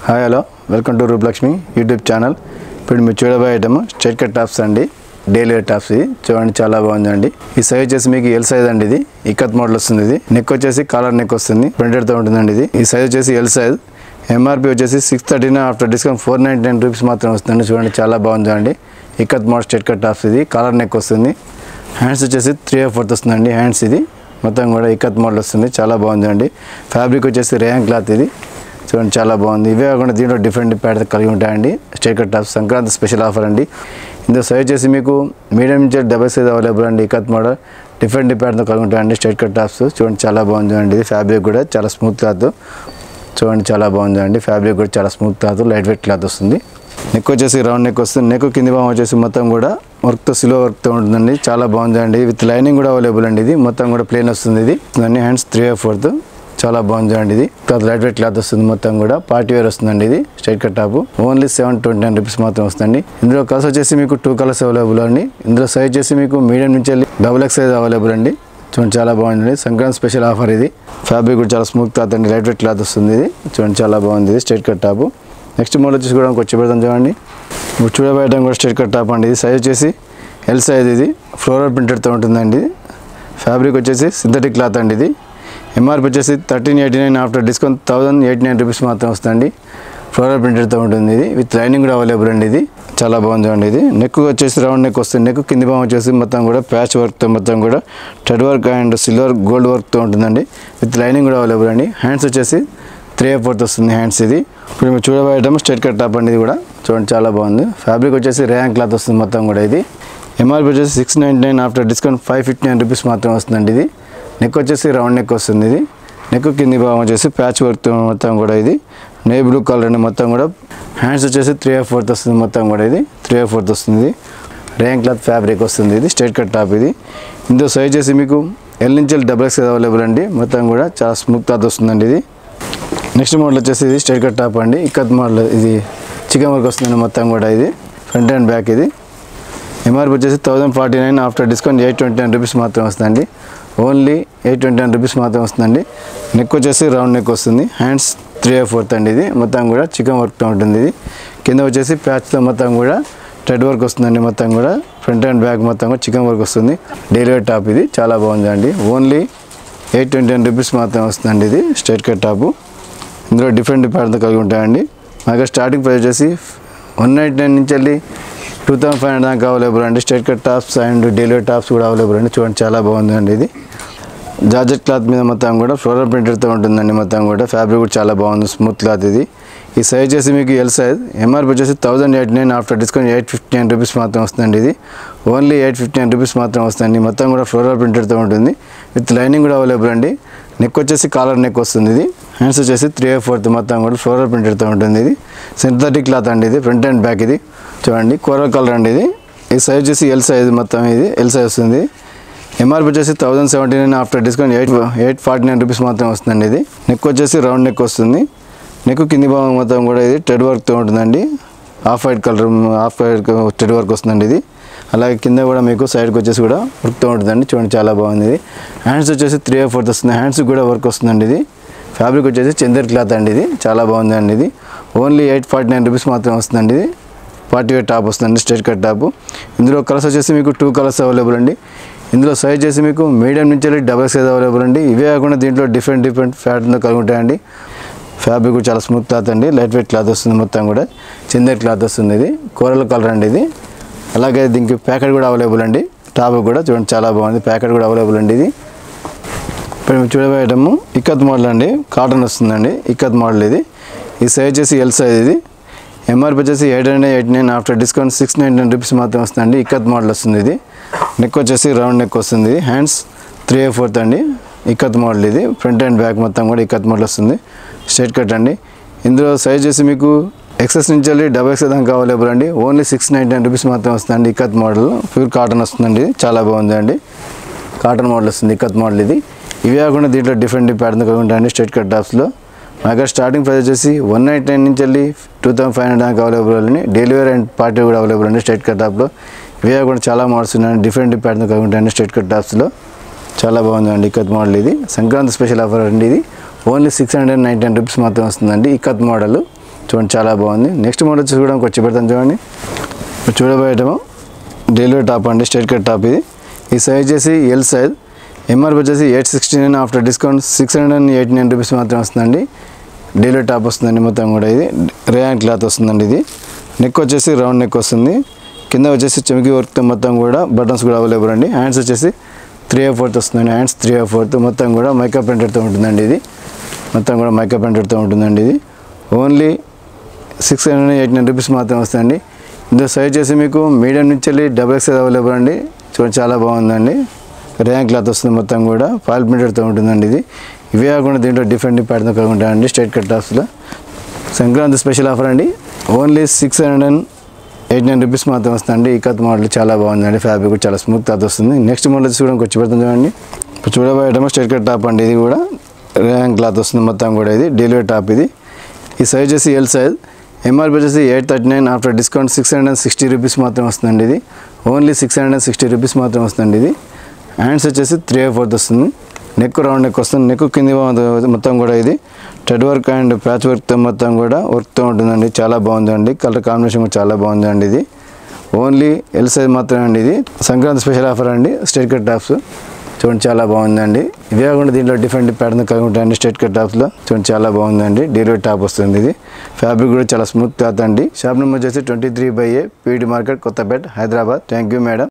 Hi hello welcome to Rupalakshmi YouTube channel. ఇప్పుడు మీరు చూడబోయే ఐటమ్ స్ట్రైట్ కట్ టాప్స్ అండి, డైలీ వేర్ టాప్స్. ఇది చూడండి చాలా బాగుందండి. ఈ సైజ్ వచ్చేసి మీకు ఎల్ సైజ్ అండి. ఇది ఇక్కత్ మోడల్ వస్తుంది. ఇది నెక్ వచ్చేసి కాలర్ నెక్ వస్తుంది, ప్రింటెడ్తో ఉంటుందండి. ఈ సైజ్ వచ్చేసి ఎల్ సైజ్. ఎంఆర్పి వచ్చేసి 639, ఆఫ్టర్ డిస్కౌంట్ 499 రూపీస్ మాత్రం వస్తుంది. చూడండి చాలా బాగుందండి. Ikat model straight cut tops. ఇది కాలర్ నెక్ వస్తుంది. హ్యాండ్స్ వచ్చేసి 3/4 వస్తుందండి. హ్యాండ్స్ ఇది మొత్తం కూడా ఇక్కత్ మోడల్ వస్తుంది, చాలా బాగుందండి. ఫ్యాబ్రిక్ వచ్చేసి రేయాన్ క్లాత్. ఇది చూడండి చాలా బాగుంది. ఇవే కాకుండా దీంట్లో డిఫరెంట్ ప్యాటర్న్ కలిగి ఉంటాయండి. Straight cut tops Sankranti special offer అండి. ఇందులో సైజ్ వచ్చేసి మీకు మీడియం నుంచి డబల్ సైజ్ అవైలబుల్ అండి. ఇక్కత్ మోడల్ డిఫరెంట్ ప్యాటర్న్ కలిగి ఉంటాయండి స్ట్రైట్ కట్ టాప్స్. చూడండి చాలా బాగుందండి. ఇది ఫ్యాబ్రిక్ కూడా చాలా స్మూత్ క్లాత్. చూడండి చాలా బాగుందండి. ఫ్యాబ్రిక్ కూడా చాలా smooth cloth, light weight cloth వస్తుంది. నెక్ వచ్చేసి రౌండ్ నెక్ వస్తుంది. నెక్ కింది భాగం వచ్చేసి మొత్తం కూడా వర్క్తో సిల్వర్ వర్క్తో ఉంటుందండి. చాలా బాగుందండి. విత్ లైనింగ్ కూడా అవైలబుల్ అండి. ఇది మొత్తం కూడా ప్లేన్ వస్తుంది. ఇది హ్యాండ్స్ 3/4 చాలా బాగుందండి. ఇది క్లాత్ లైట్ వెయిట్ క్లాత్ వస్తుంది. మొత్తం కూడా పార్టీ వేర్ వస్తుందండి. ఇది straight cut top only 729 rupees మాత్రం వస్తుంది. ఇందులో కలర్స్ వచ్చేసి మీకు 2 కలర్స్ అవైలబుల్ అండి. ఇందులో సైజ్ వచ్చేసి మీకు మీడియం నుంచి XXL సైజ్ అవైలబుల్ అండి. చూడండి చాలా బాగుంది. Sankranti special offer. ఇది ఫ్యాబ్రిక్ కూడా చాలా స్మూత్ క్లాత్ అండి, లైట్ వెయిట్ క్లాత్ వస్తుంది. ఇది చూడండి చాలా బాగుంది. ఇది straight cut top. Next model వచ్చేసి కూడా వచ్చి పెడతాం చూడండి. ఇప్పుడు చూడబోయడం కూడా స్ట్రైట్ కట్ టాప్ అండి. ఇది సైజ్ వచ్చేసి ఎల్ సైజ్. ఇది ఫ్లోరల్ ప్రింటెడ్తో ఉంటుందండి. ఫ్యాబ్రిక్ వచ్చేసి సింథటిక్ క్లాత్ అండి. ఇది ఎంఆర్పి వచ్చేసి 1389, ఆఫ్టర్ డిస్కౌంట్ 1089 రూపీస్ మాత్రం వస్తుంది. ఫ్లోరల్ ప్రింటెడ్తో ఉంటుంది. ఇది విత్ లైనింగ్ కూడా అవైలబుల్ అండి. ఇది చాలా బాగుందండి. ఇది నెక్ వచ్చేసి రౌండ్ నెక్ వస్తుంది. నెక్ కింది భాగం వచ్చేసి మొత్తం కూడా ప్యాచ్ వర్క్తో మొత్తం కూడా thread work and silver gold వర్క్తో ఉంటుందండి. విత్ లైనింగ్ కూడా అవైలబుల్ అండి. హ్యాండ్స్ వచ్చేసి 3/4 వస్తుంది హ్యాండ్స్. ఇది ఇప్పుడు మీరు చూడబోయడం స్ట్రైట్ కట్ టాప్ అండి. ఇది కూడా చూడండి చాలా బాగుంది. ఫ్యాబ్రిక్ వచ్చేసి రేయాన్ క్లాత్ వస్తుంది మొత్తం కూడా. ఇది ఎంఆర్పి వచ్చేసి 699, ఆఫ్టర్ డిస్కౌంట్ 559 రూపీస్ మాత్రం వస్తుందండి. ఇది నెక్ వచ్చేసి రౌండ్ నెక్ వస్తుంది. ఇది నెక్ కింది భాగం వచ్చేసి ప్యాచ్ వర్క్తో మొత్తం కూడా ఇది నేవీ బ్లూ కలర్ అండి. మొత్తం కూడా హ్యాండ్స్ వచ్చేసి 3/4 వస్తుంది. మొత్తం కూడా ఇది 3/4 వస్తుంది. రేయాన్ క్లాత్ ఫ్యాబ్రిక్ వస్తుంది. ఇది స్ట్రైట్ కట్ టాప్. ఇది ఇందులో సైజ్ చేసి మీకు ఎల్ నుంచి XXL అవైలబుల్ అండి. మొత్తం కూడా చాలా స్మూత్ క్లాత్ వస్తుందండి. ఇది నెక్స్ట్ మోడల్ వచ్చేసి ఇది స్ట్రైట్ కట్ టాప్ అండి. ఇక్కత్ మోడల్. ఇది చికెన్ వర్క్ వస్తుందండి. మొత్తం కూడా ఇది ఫ్రంట్ అండ్ బ్యాక్. ఇది ఎంఆర్పి వచ్చేసి 1049, ఆఫ్టర్ డిస్కౌంట్ 829 రూపీస్ మాత్రం వస్తుందండి. ఓన్లీ 829 రూపీస్ మాత్రం వస్తుందండి. నెక్ వచ్చేసి రౌండ్ నెక్ వస్తుంది. హ్యాండ్స్ 3/4 అండి. ఇది మొత్తం కూడా చికెన్ వర్క్తో ఉంటుంది. ఇది కింద వచ్చేసి ప్యాచ్తో మొత్తం కూడా థ్రెడ్ వర్క్ వస్తుందండి. మొత్తం కూడా ఫ్రంట్ అండ్ బ్యాక్ మొత్తం కూడా చికెన్ వర్క్ వస్తుంది. Daily wear top. ఇది చాలా బాగుందండి. ఓన్లీ 829 రూపీస్ మాత్రం వస్తుందండి. ఇది స్ట్రైట్ కట్ టాప్. ఇందులో డిఫరెంట్ ప్యాటర్న్ కలిగి ఉంటాయండి. మాకు స్టార్టింగ్ ప్రైస్ వచ్చేసి 199 నుంచి వెళ్ళి 2500 దాకా అవైలబుల్ అండి. Straight cut tops and daily wear tops కూడా అవైలబుల్ అండి. చూడండి చాలా బాగుందండి. ఇది జార్జెట్ క్లాత్ మీద మొత్తం కూడా ఫ్లోరల్ ప్రింటెడ్తో ఉంటుందండి. మొత్తం కూడా ఫ్యాబ్రిక్ కూడా చాలా బాగుంది, స్మూత్ క్లాత్. ఇది ఈ సైజ్ చేసి మీకు ఎల్ సైజ్. ఎంఆర్పి వచ్చేసి 1089, ఆఫ్టర్ డిస్కౌంట్ 859 రూపీస్ మాత్రం వస్తుందండి. ఇది ఓన్లీ 859 రూపీస్ మాత్రం వస్తుంది. మొత్తం కూడా ఫ్లోరల్ ప్రింటెడ్తో ఉంటుంది. విత్ లైనింగ్ కూడా అవైలబుల్ అండి. నెక్ వచ్చేసి కాలర్ నెక్ వస్తుంది. ఇది హ్యాండ్స్ వచ్చేసి 3/4 మొత్తం కూడా ఫ్లోరల్ ప్రింటెడ్తో ఉంటుంది. ఇది సింథటిక్ క్లాత్ అండి. ఇది ఫ్రంట్ అండ్ బ్యాక్. ఇది చూడండి కోరల్ కలర్ అండి. ఇది ఈ సైజ్ వచ్చేసి ఎల్ సైజ్. మొత్తం ఇది ఎల్ సైజ్ వస్తుంది. ఎంఆర్పి వచ్చేసి 1079, ఆఫ్టర్ డిస్కౌంట్ 849 రూపీస్ మాత్రం వస్తుందండి. ఇది నెక్ వచ్చేసి రౌండ్ నెక్ వస్తుంది. నెక్ కింది భాగం మొత్తం కూడా ఇది థ్రెడ్ వర్క్తో ఉంటుందండి. Off white colour, off white thread work వస్తుందండి. ఇది అలాగే కింద కూడా మీకు సైడ్కి వచ్చేసి కూడా వర్క్తో ఉంటుందండి. చూడండి చాలా బాగుంది. ఇది హ్యాండ్స్ వచ్చేసి 3/4 వస్తుంది. హ్యాండ్స్ కూడా వర్క్ వస్తుందండి. ఇది ఫ్యాబ్రిక్ వచ్చేసి చందర్ క్లాత్ అండి. ఇది చాలా బాగుందండి. ఇది ఓన్లీ 849 రూపీస్ మాత్రం వస్తుందండి. ఇది పార్టీ వేర్ టాప్ వస్తుందండి, స్ట్రైట్ కట్ టాప్. ఇందులో కలర్స్ వచ్చేసి మీకు 2 కలర్స్ అవైలబుల్ అండి. ఇందులో సైజ్ చేసి మీకు మీడియం నుంచి XXL అవైలబుల్ అండి. ఇవే కాకుండా దీంట్లో డిఫరెంట్ ప్యాటర్న్తో కలిగి ఉంటాయండి. ఫ్యాబ్రిక్ కూడా చాలా స్మూత్ క్లాత్ అండి, లైట్ వెయిట్ క్లాత్ వస్తుంది. మొత్తం కూడా చందర్ క్లాత్ వస్తుంది. ఇది కోరల్ కలర్ అండి. ఇది అలాగే దీనికి ప్యాకెట్ కూడా అవైలబుల్ అండి. టాప్ కూడా చూడండి చాలా బాగుంది. ప్యాకెట్ కూడా అవైలబుల్ అండి. ఇది ఇప్పుడు చూడబోయేటము ఇక్కత్ మోడల్ అండి. కాటన్ వస్తుందండి. ఇక్కత్ మోడల్. ఇది ఈ సైజ్ చేసి ఎల్ సైజ్. ఇది ఎంఆర్పి వచ్చేసి 889, ఆఫ్టర్ డిస్కౌంట్ 699 రూపీస్ మాత్రం వస్తుందండి. ఇక్కత్ మోడల్ వస్తుంది. ఇది నెక్ వచ్చేసి రౌండ్ నెక్ వస్తుంది. హ్యాండ్స్ 3/4 అండి. ఇక్కత్ మోడల్. ఇది ఫ్రంట్ అండ్ బ్యాక్ మొత్తం కూడా ఇక్కత్ మోడల్ వస్తుంది. స్ట్రైట్ కట్ అండి. ఇందులో సైజ్ చేసి మీకు XS నుంచి XXL దాకా అవైలబుల్ అండి. ఓన్లీ 699 రూపీస్ మాత్రం వస్తుందండి. ఇక్కత్ మోడల్ ప్యూర్ కాటన్ వస్తుందండి. చాలా బాగుందండి. కాటన్ మోడల్ వస్తుంది ఇక్కత్ మోడల్. ఇది ఇవే కాకుండా దీంట్లో డిఫరెంట్ ప్యాటర్న్ కలిగి ఉంటాయండి. స్ట్రైట్ కట్ టాప్స్లో మాకు స్టార్టింగ్ ప్రైస్ వచ్చేసి 199 నుంచి వెళ్ళి 2500 దాకా అవైలబుల్ అండి. డైలీ వేర్ అండ్ పార్టీ కూడా అవైలబుల్ అండి స్ట్రైట్ కట్ టాప్లో. ఇవే కూడా చాలా మోడల్స్ ఉన్నాయండి. డిఫరెంట్ ప్యాటర్న్ కలిగి ఉంటాయండి స్ట్రైట్ కట్ టాప్స్లో. చాలా బాగుందండి ఇక్కత్ మోడల్. ఇది సంక్రాంతి స్పెషల్ ఆఫర్ అండి. ఇది ఓన్లీ 699 రూపీస్ మాత్రం వస్తుందండి. ఇక్కత్ మోడల్ చూడండి చాలా బాగుంది. నెక్స్ట్ మోడల్ వచ్చేసి కూడా వచ్చి పెడతాను చూడండి. చూడబోయే ఐటమ్ డైలీ వేర్ టాప్ అండి, స్ట్రైట్ కట్ టాప్ ఇది. ఈ సైజ్ వచ్చేసి ఎల్ సైజ్, ఎంఆర్పి వచ్చేసి 869, ఆఫ్టర్ డిస్కౌంట్ 689 రూపీస్ మాత్రం వస్తుందండి. డైలీ వేర్ టాప్ వస్తుందండి మొత్తం కూడా. ఇది రేయాన్ క్లాత్ వస్తుందండి. ఇది నెక్ వచ్చేసి రౌండ్ నెక్ వస్తుంది, కింద వచ్చేసి చెమికి వర్క్ మొత్తం కూడా, బటన్స్ కూడా అవైలబుల్ అండి. హ్యాండ్స్ వచ్చేసి 3/4 వస్తుందండి, హ్యాండ్స్ 3/4 మొత్తం కూడా మైకా ప్రింటెడ్తో ఉంటుందండి. ఇది మొత్తం కూడా మైకా ప్రింటెడ్తో ఉంటుందండి. ఇది ఓన్లీ 689 రూపీస్ మాత్రం వస్తుందండి. ఇందులో సైజ్ చేసి మీకు మీడియం నుంచి వెళ్ళి XXL అవైలబుల్ అండి. చూడండి చాలా బాగుందండి. రేయాన్ క్లాత్ వస్తుంది మొత్తం కూడా, ఫాయిల్ ప్రింటెడ్తో ఉంటుందండి. ఇది ఇవే కాకుండా దీంట్లో డిఫరెంట్ ప్యాటర్న్ కలిగి ఉంటాయండి. స్ట్రైట్ కట్ టాప్స్లో సంక్రాంతి స్పెషల్ ఆఫర్ అండి. ఓన్లీ 689 రూపీస్ మాత్రం వస్తుందండి. ఇక్కత్ మోడల్ చాలా బాగుందండి, ఫ్యాబ్రిక్ కూడా చాలా స్మూత్ క్లాత్ వస్తుంది. నెక్స్ట్ మోడల్ వచ్చి కూడా వచ్చి పెడుతుంది చూడండి. ఇప్పుడు చూడబోయే ఐటమ్ స్ట్రైట్ కట్ టాప్ అండి. ఇది కూడా రేయాన్ క్లాత్ వస్తుంది మొత్తం కూడా. ఇది డైలీ వేర్ టాప్. ఇది ఈ సైజ్ వచ్చేసి ఎల్ సైజ్, ఎంఆర్పి వచ్చేసి 839, ఆఫ్టర్ డిస్కౌంట్ 660 రూపీస్ మాత్రం వస్తుందండి. ఇది ఓన్లీ 660 రూపీస్ మాత్రం వస్తుందండి. ఇది హ్యాండ్స్ వచ్చేసి 3/4 వస్తుంది, నెక్ రౌండ్ నెక్ వస్తుంది, నెక్ కింది మొత్తం కూడా ఇది థ్రెడ్ వర్క్ అండ్ ప్యాచ్ వర్క్తో మొత్తం కూడా వర్క్తో ఉంటుందండి. చాలా బాగుందండి, కలర్ కాంబినేషన్ కూడా చాలా బాగుందండి. ఇది ఓన్లీ ఎల్ సైజ్ మాత్రమే అండి. ఇది సంక్రాంతి స్పెషల్ ఆఫర్ అండి. స్ట్రైట్ కట్ టాప్స్ చూడండి చాలా బాగుందండి. ఇవే కాకుండా దీంట్లో డిఫరెంట్ ప్యాటర్న్ కలిగి ఉంటాయండి. స్ట్రైట్ కట్ టాప్స్లో చూడండి చాలా బాగుందండి. డైలీ వేర్ టాప్ వస్తుంది. ఇది ఫ్యాబ్రిక్ కూడా చాలా స్మూత్ క్లాత్ అండి. షాప్ నెంబర్ వచ్చేసి 23/A, PD market, Kothapet, Hyderabad. Thank you madam.